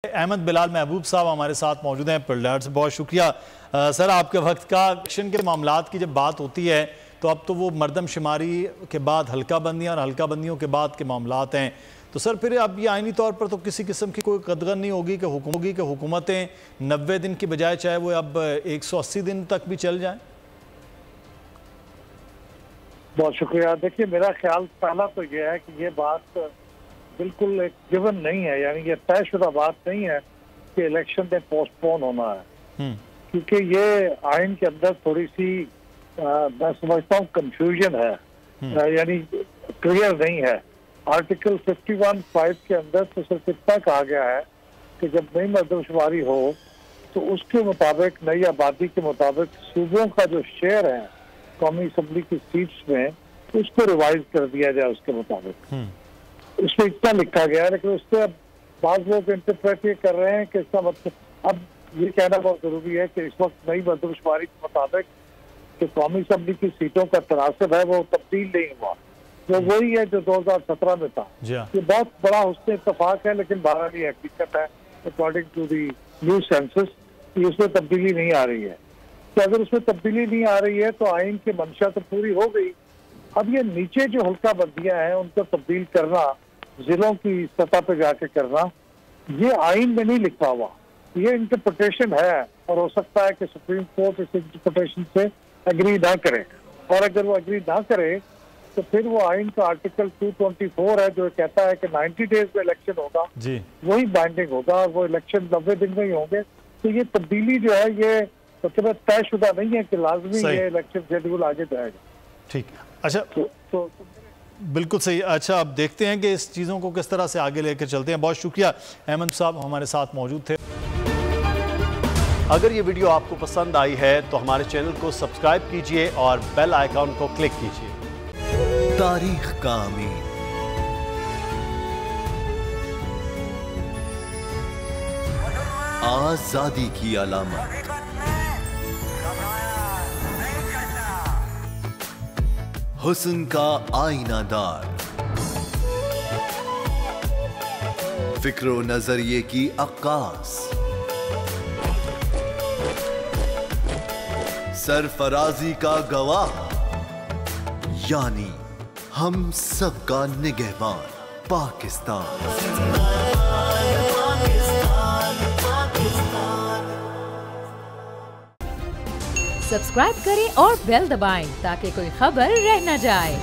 अहमद बिलाल महबूब साहब हमारे साथ मौजूद हैं पिलडार से। बहुत शुक्रिया सर आपके वक्त का। इलेक्शन के मामलात की जब बात होती है तो अब तो वो मरदमशुमारी के बाद हल्का बंदियाँ और हल्का बंदियों के बाद के मामलात हैं, तो सर फिर अब ये आइनी तौर पर तो किसी किस्म की कोई कदगन नहीं होगी कि हुकूमतें 90 दिन की बजाय चाहे वो अब 180 दिन तक भी चल जाएं। बहुत शुक्रिया। देखिए, मेरा ख्याल पहला तो यह है कि ये बात बिल्कुल एक गिवन नहीं है, यानी ये तयशुदा बात नहीं है कि इलेक्शन में पोस्टपोन होना है, क्योंकि ये आइन के अंदर थोड़ी सी मैं समझता हूँ कंफ्यूजन है, यानी क्लियर नहीं है। आर्टिकल 51(5) के अंदर तो सिर्फ इतना कहा गया है कि जब नई मरदमशुमारी हो तो उसके मुताबिक नई आबादी के मुताबिक सूबों का जो शेयर है कौमी असम्बली की सीट्स में उसको रिवाइज कर दिया जाए उसके मुताबिक। उसमें इतना लिखा गया है, लेकिन उससे अब बाज लोग इंटरप्रेट ये कर रहे हैं कि इसका मतलब अब ये कहना बहुत जरूरी है कि इस वक्त नई मरदमशुमारी के मुताबिक जो कौमी असम्बली की सीटों का तनासब है वो तब्दील नहीं हुआ, वो वही है जो 2017 में था। ये बहुत बड़ा उससे इत्तेफाक है, लेकिन बहरहाल ये हकीकत है according to the new census कि उसमें तब्दीली नहीं आ रही है। तो अगर उसमें तब्दीली नहीं आ रही है तो आइन की मंशा तो पूरी हो गई। अब ये नीचे जो हल्का बंदियां हैं उनको तब्दील करना, जिलों की सतह पे जाके करना, ये आइन में नहीं लिखा हुआ, ये इंटरप्रिटेशन है और हो सकता है कि सुप्रीम कोर्ट इस इंटरप्रिटेशन से एग्री ना करे, और अगर वो एग्री ना करे तो फिर वो आइन का आर्टिकल 224 है जो कहता है कि 90 डेज में इलेक्शन होगा, वही बाइंडिंग होगा और वो इलेक्शन 90 दिन में ही होंगे। तो ये तब्दीली जो है ये मतलब तयशुदा नहीं है कि लाजमी ये इलेक्शन शेड्यूल आगे जाएगा। ठीक, अच्छा तो बिल्कुल सही। अच्छा, अब देखते हैं कि इस चीज़ों को किस तरह से आगे लेकर चलते हैं। बहुत शुक्रिया अहमद साहब हमारे साथ मौजूद थे। अगर ये वीडियो आपको पसंद आई है तो हमारे चैनल को सब्सक्राइब कीजिए और बेल आइकॉन को क्लिक कीजिए। तारीख का अमीन, आजादी की अलामत, हुस्न का आईनादार, फिक्रो नजरिए की अक्कास, सरफराजी का गवाह, यानी हम सबका निगहबान पाकिस्तान। सब्सक्राइब करें और बेल दबाएं ताकि कोई खबर रह न जाए।